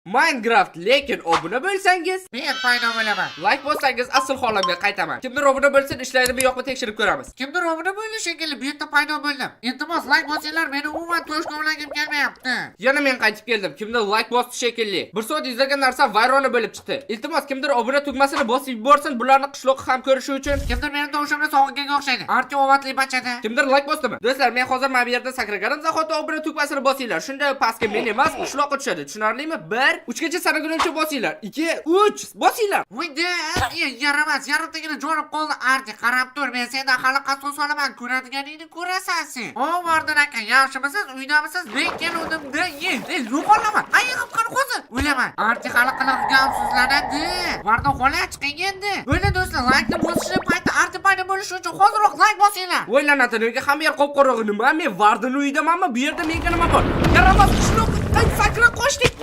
Minecraft lekin obuna bo'lsangiz, Men paydo bo'laman. like bossangiz asl holamga qaytaman. Kimdir obuna bo'lsin, ishlaydimi yo'qmi tekshirib ko'ramiz. Kimdir obuna bo'ldi shekilli, bu yerda paydo bo'ldim. Iltimos like bosinglar, meni umuman to'shqovlagim kelmayapti. Yana men qaytib keldim. Kimdir like bosdi shekilli. Bir soat izlagan narsa vayrona bo'lib chiqdi. Iltimos kimdir obuna tugmasini bosib yuborsin, bularni qishloqqa ham ko'rishi uchun. Kimdir meni tovushimni sog'inga o'xshaydi. Archa ovatli bachada. Kimdir like bosdimi? Do'stlar, men hozir mana bu yerda sakraganim zahoti obuna tugmasini bosinglar. Shunda pastga men emas, qishloqqa tushadi. Tushunarlimi? 1 3 gacha sanaguncha bosinglar. 2 3 bosinglar. Voyda, yaramas, yarimtagina jo'nib qoldi. Archa qarab tur, men sendan hali qasos olaman. Ko'radiganingni ko'rasan sen. O, Vardon aka, yaxshimisiz? Uydamisiz? Men keluvdim-da, yo'qolama. Ayiqib qani qo'zi. O'laman. Archa hali qilib gamsizlanadi. Vardon xola chiqing endi. Bo'ldi do'stlar, like bosishni payti archa paydo bo'lishi uchun hozirroq like bosinglar. O'ylanadi, nega hamma yer qop-qorong'i nima? Men Vardon uyidamanmi? Bu yerda menga nima bor? Yaramas qishloq, qayt sakra qochdik.